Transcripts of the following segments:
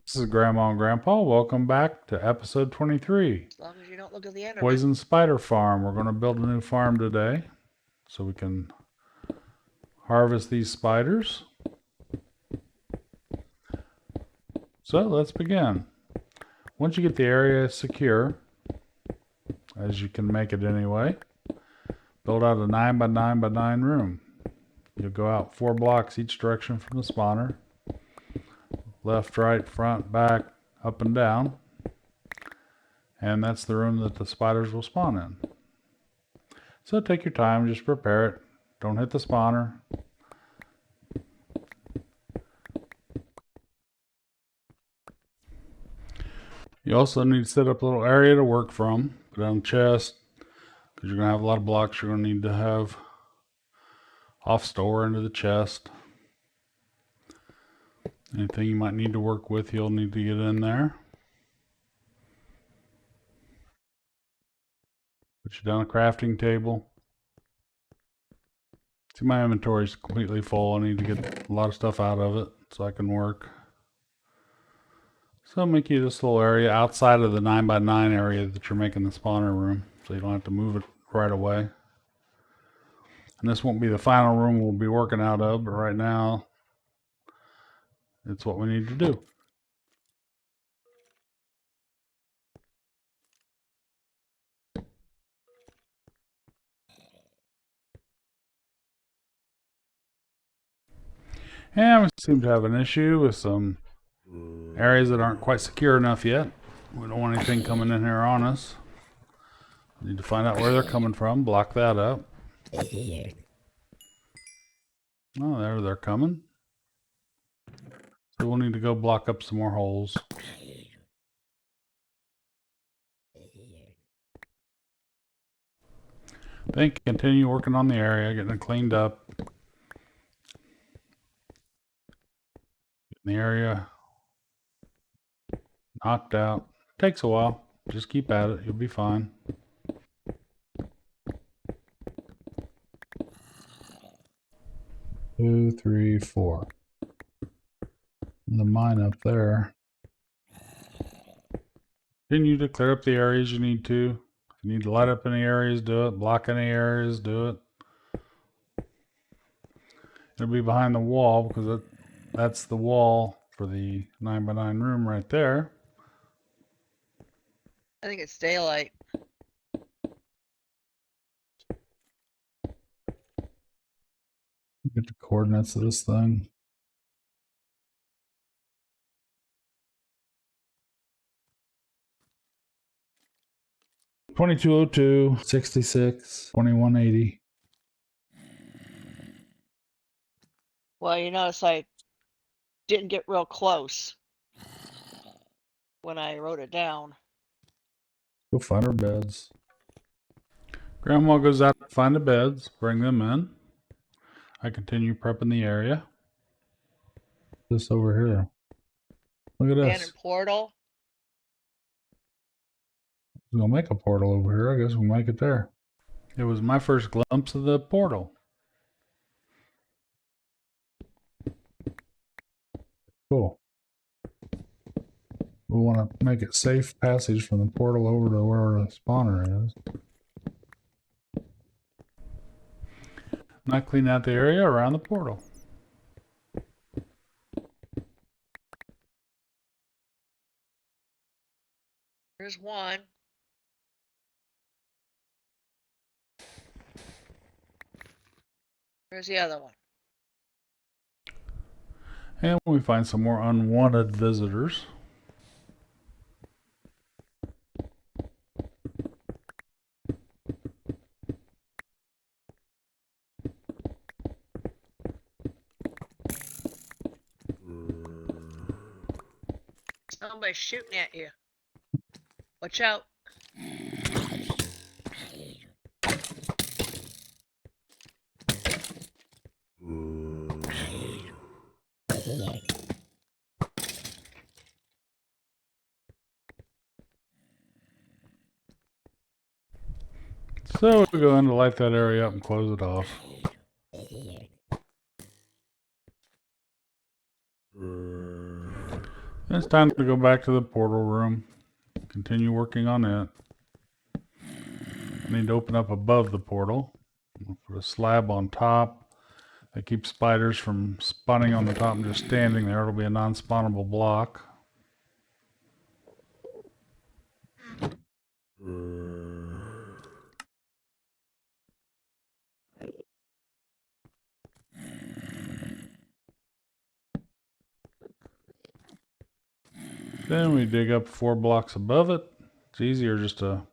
This is Grandma and Grandpa. Welcome back to episode 23. As long as you don't look at the internet. Poison Spider Farm. We're going to build a new farm today so we can harvest these spiders. So let's begin. Once you get the area secure, as you can make it anyway, build out a 9x9x9 room. You'll go out 4 blocks each direction from the spawner. Left, right, front, back, up and down. And that's the room that the spiders will spawn in. So take your time, just prepare it. Don't hit the spawner. You also need to set up a little area to work from. Put down a chest, because you're going to have a lot of blocks you're going to need to have off store into the chest. Anything you might need to work with, you'll need to get in there. Put you down a crafting table. See, my inventory is completely full. I need to get a lot of stuff out of it so I can work. So I'll make you this little area outside of the 9x9 area that you're making the spawner room, so you don't have to move it right away. And this won't be the final room we'll be working out of, but right now it's what we need to do. And we seem to have an issue with some areas that aren't quite secure enough yet. We don't want anything coming in here on us. We need to find out where they're coming from, block that up. Oh, there they're coming. So we'll need to go block up some more holes. Then continue working on the area, getting it cleaned up. Getting the area knocked out. Takes a while. Just keep at it. You'll be fine. Two, three, four. The mine up there. Continue to clear up the areas you need to. If you need to light up any areas, do it. Block any areas, do it. It'll be behind the wall because that's the wall for the 9x9 room right there. I think it's daylight. Get the coordinates of this thing. $22.02, 66, 2180. Well, you notice I didn't get real close when I wrote it down. Go find our beds. Grandma goes out to find the beds, bring them in. I continue prepping the area. This over here. Look at this. Abandoned portal. We're gonna make a portal over here. I guess we'll make it there. It was my first glimpse of the portal. Cool. We want to make it safe passage from the portal over to where the spawner is. Now clean out the area around the portal. There's one. There's the other one. And we find some more unwanted visitors. Somebody's shooting at you. Watch out. So we'll go in to light that area up and close it off. It's time to go back to the portal room. Continue working on it. I need to open up above the portal. Put a slab on top. That keeps spiders from spawning on the top and just standing there. It'll be a non-spawnable block. Then we dig up 4 blocks above it. It's easier just to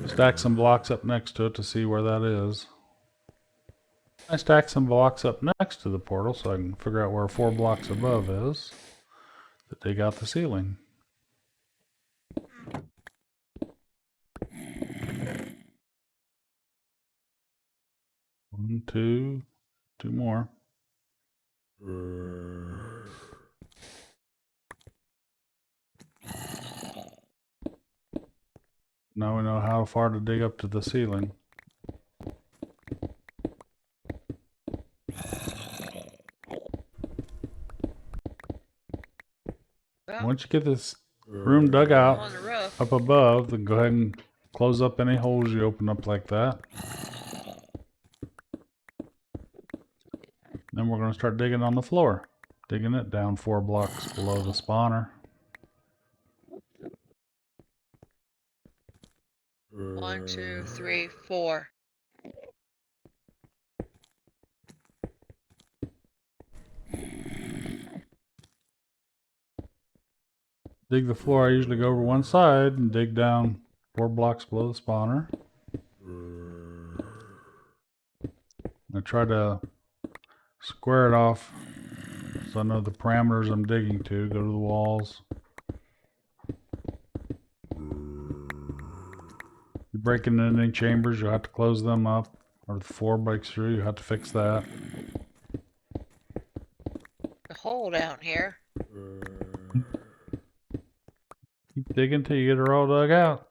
stack some blocks up next to it to see where that is. I stack some blocks up next to the portal so I can figure out where 4 blocks above is to dig out the ceiling. 1, 2, 2 more. Now we know how far to dig up to the ceiling. Well, Once you get this room dug out on the roof. up above, then go ahead and close up any holes you open up like that. Then we're going to start digging on the floor. Digging it down 4 blocks below the spawner. 1, 2, 3, 4. Dig the floor. I usually go over one side and dig down 4 blocks below the spawner. I try to square it off so I know the parameters I'm digging to. Go to the walls. If you break into any chambers, you'll have to close them up. Or if the floor breaks through, you have to fix that. The hole down here. Keep digging till you get it all dug out.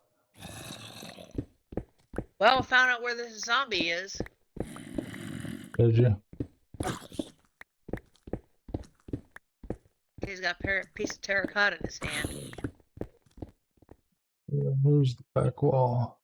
Well, I found out where this zombie is. Did you? He's got a piece of terracotta in his hand. Here's the back wall.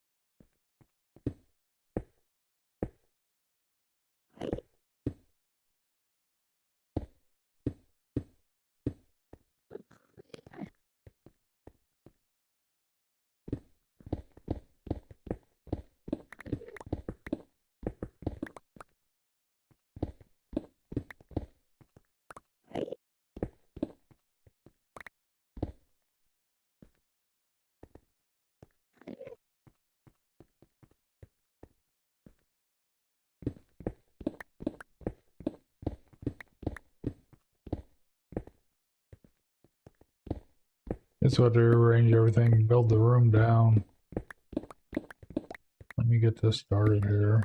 That's what to rearrange everything, build the room down. Let me get this started here.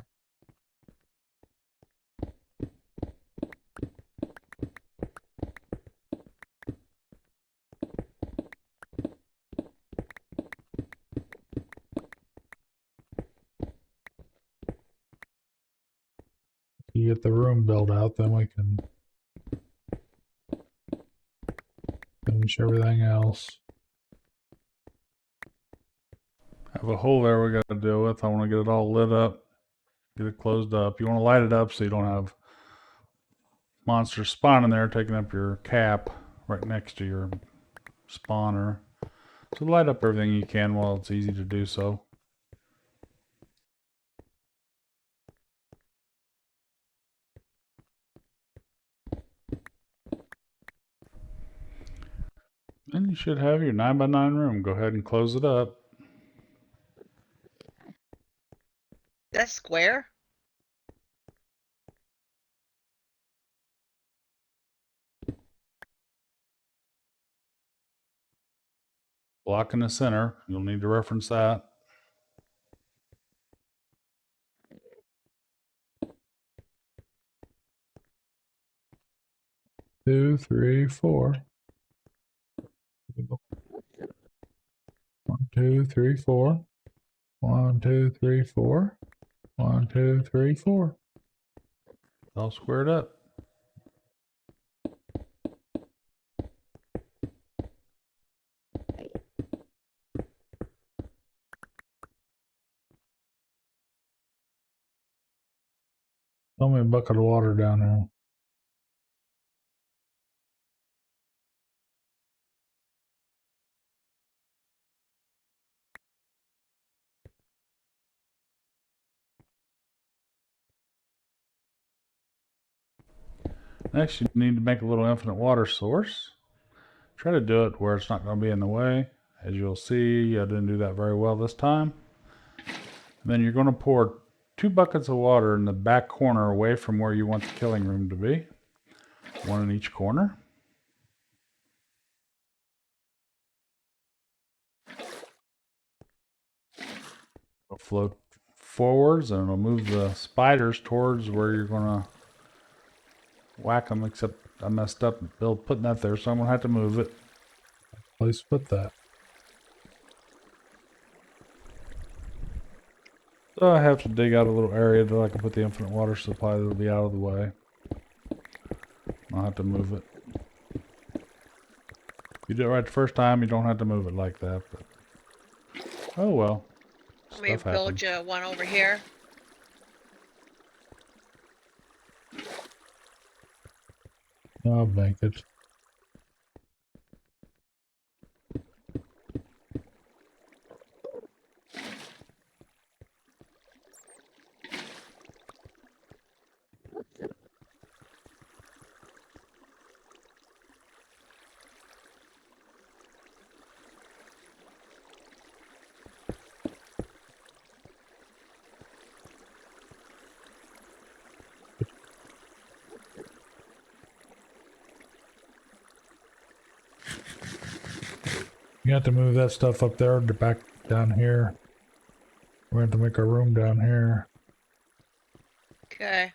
You get the room built out, then we can finish everything else. Have a hole there we got to deal with. I want to get it all lit up, get it closed up. You want to light it up so you don't have monsters spawning there, taking up your cap right next to your spawner. So light up everything you can while it's easy to do so. And you should have your 9x9 room. Go ahead and close it up. That's square? Block in the center. You'll need to reference that. Two, three, 4. 1, 2, 3, 4. 1, 2, 3, 4. 1, 2, 3, 4. All squared up. Throw me a bucket of water down here. Next, you need to make a little infinite water source. Try to do it where it's not going to be in the way. As you'll see, I didn't do that very well this time. And then you're going to pour 2 buckets of water in the back corner away from where you want the killing room to be. 1 in each corner. It'll float forwards and it'll move the spiders towards where you're going to whack them, except I messed up putting that there, so I'm going to have to move it. Place put that. So I have to dig out a little area that I can put the infinite water supply that'll be out of the way. I'll have to move it. If you do it right the first time, you don't have to move it like that. But oh well. Let me build you one over here. I'll make it. You have to move that stuff up there to back down here. We have to make a room down here. Okay.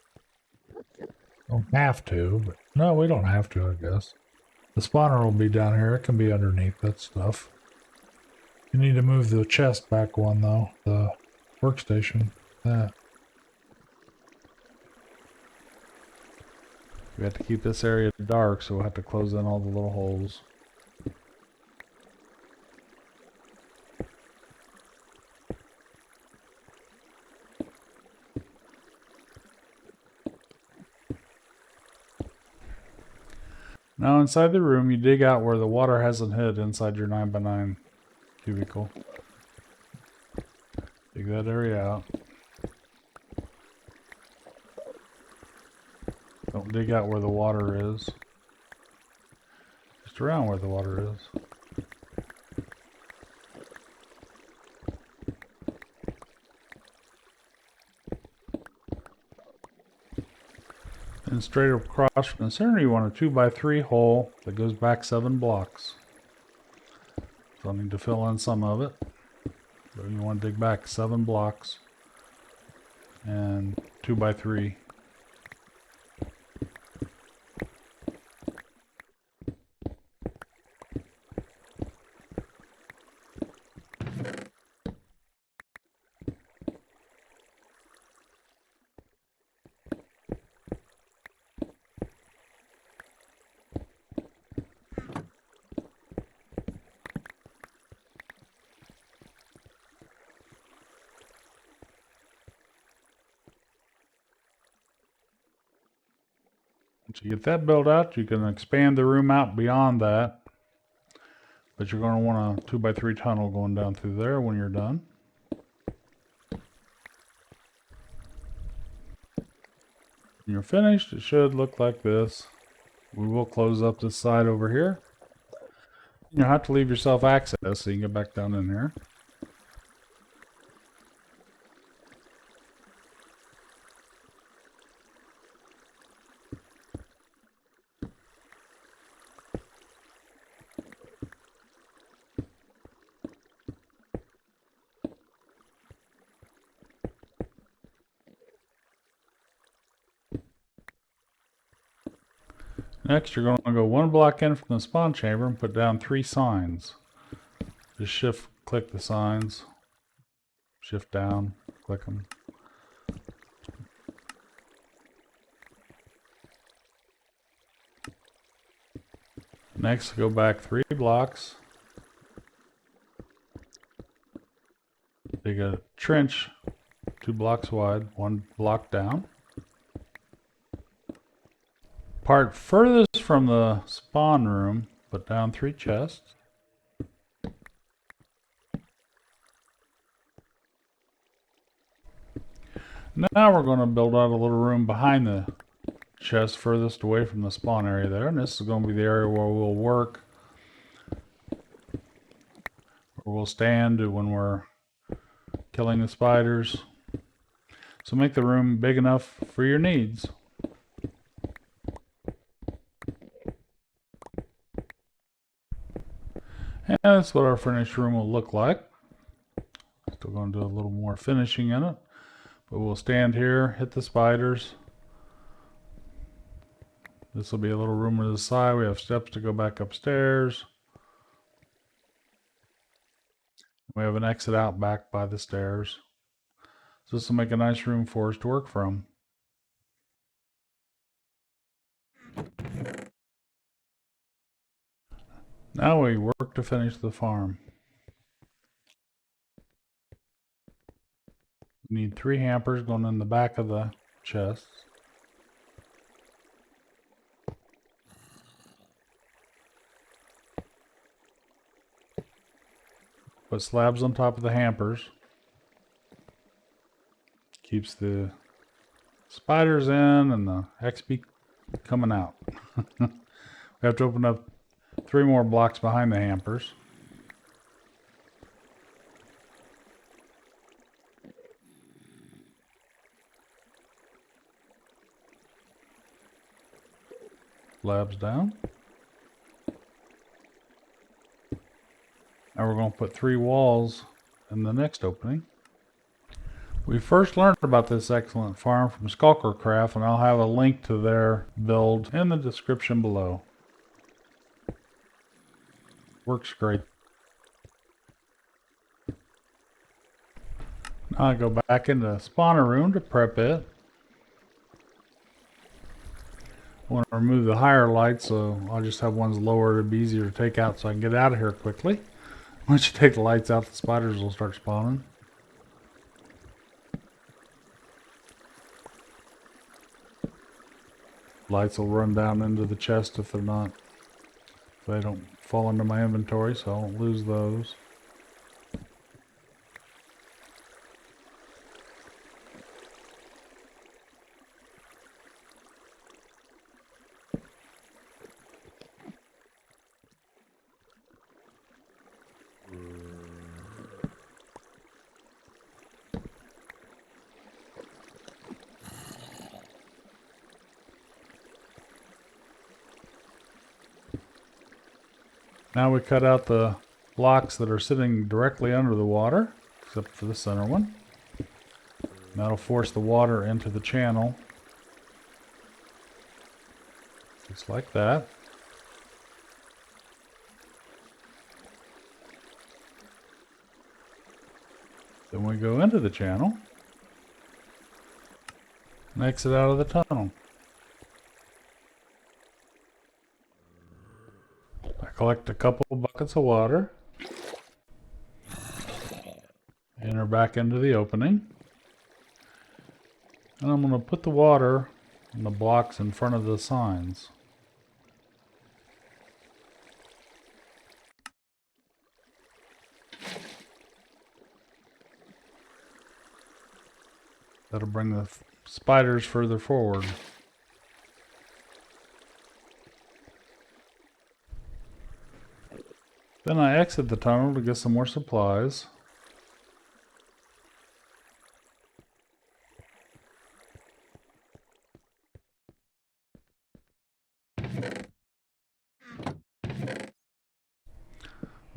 Don't have to, but no, we don't have to, I guess. The spawner will be down here. It can be underneath that stuff. You need to move the chest back one though, the workstation. That. We have to keep this area dark, so we'll have to close in all the little holes. Now inside the room, you dig out where the water hasn't hit inside your 9x9 cubicle. Dig that area out. Don't dig out where the water is. Just around where the water is. And straight across from the center, you want a 2x3 hole that goes back 7 blocks. So I need to fill in some of it. So you want to dig back 7 blocks and 2x3. Once you get that built out, you can expand the room out beyond that. But you're going to want a 2x3 tunnel going down through there when you're done. When you're finished, it should look like this. We will close up this side over here. You'll have to leave yourself access so you can get back down in here. Next, you're going to go 1 block in from the spawn chamber and put down 3 signs. Just shift click the signs. Shift down, click them. Next, go back 3 blocks. Dig a trench 2 blocks wide, 1 block down. part furthest from the spawn room, put down 3 chests. Now we're going to build out a little room behind the chest furthest away from the spawn area there. And this is going to be the area where we'll work, where we'll stand when we're killing the spiders. So make the room big enough for your needs. And that's what our finished room will look like. Still going to do a little more finishing in it. But we'll stand here, hit the spiders. This will be a little room to the side. We have steps to go back upstairs. We have an exit out back by the stairs. So this will make a nice room for us to work from. Now we work to finish the farm. We need 3 hampers going in the back of the chests. Put slabs on top of the hampers. Keeps the spiders in and the XP coming out. We have to open up 3 more blocks behind the hampers. Slabs down. Now we're going to put 3 walls in the next opening. We first learned about this excellent farm from Skulker Craft, and I'll have a link to their build in the description below. Works great. Now I go back into the spawner room to prep it. I want to remove the higher lights, so I'll just have ones lower to be easier to take out so I can get out of here quickly. Once you take the lights out, the spiders will start spawning. Lights will run down into the chest if they don't fall into my inventory, so I won't lose those. Now we cut out the blocks that are sitting directly under the water, except for the center one. That'll force the water into the channel. Just like that. Then we go into the channel and exit out of the tunnel. Collect a couple buckets of water. Enter back into the opening. And I'm going to put the water in the blocks in front of the signs. That'll bring the spiders further forward. Then I exit the tunnel to get some more supplies. I'm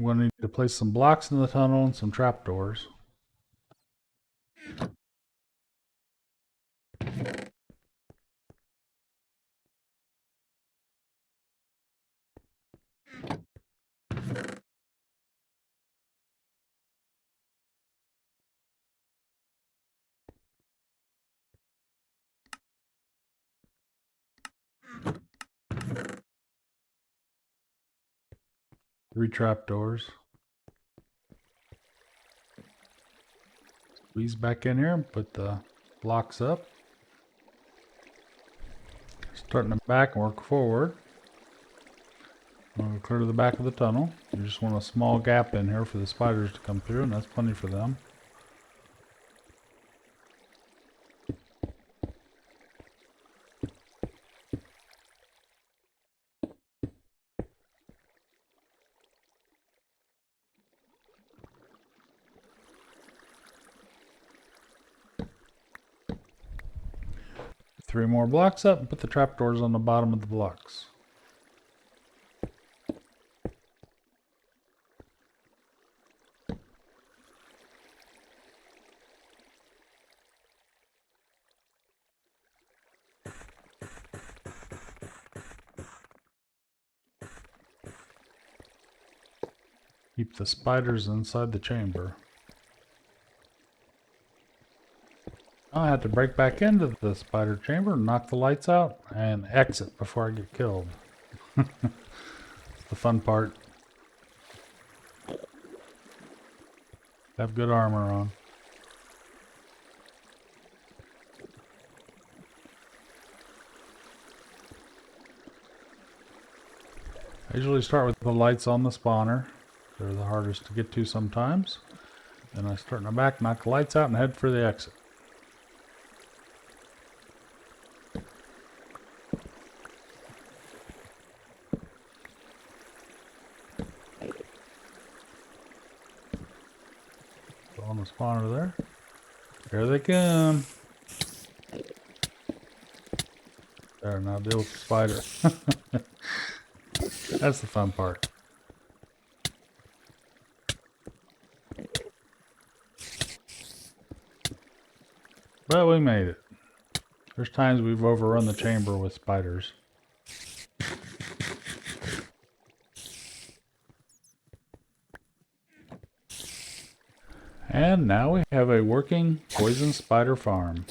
going to need to place some blocks in the tunnel and some trapdoors. Three trapdoors. Squeeze back in here and put the blocks up. There's Start in the back and work forward. We'll clear to the back of the tunnel. You just want a small gap in here for the spiders to come through, and that's plenty for them. Three more blocks up and put the trapdoors on the bottom of the blocks. Keep the spiders inside the chamber. I had to break back into the spider chamber, knock the lights out, and exit before I get killed. It's the fun part. Have good armor on. I usually start with the lights on the spawner. They're the hardest to get to sometimes. Then I start in the back, knock the lights out, and head for the exit. On the spawner there. Here they come. There, now deal with the spider. That's the fun part. But we made it. There's times we've overrun the chamber with spiders. And now we have a working poison spider farm.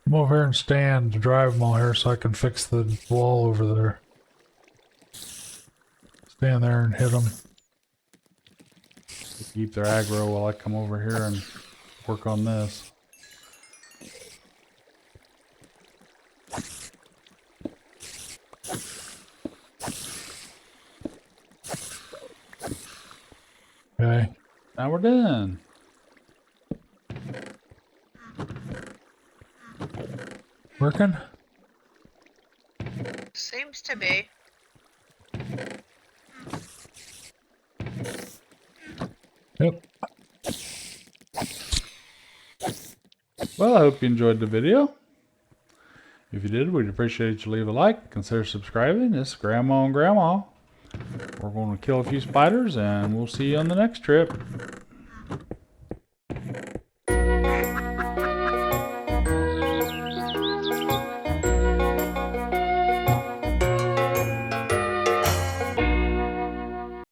Come over here and stand to drive them all here so I can fix the wall over there. Stand there and hit them. Keep their aggro while I come over here and work on this. Okay. Now we're done. Working? Seems to be. Yep. Well, I hope you enjoyed the video. If you did, we'd appreciate you leave a like. Consider subscribing. This is Grandma and Grandma. We're going to kill a few spiders, and we'll see you on the next trip.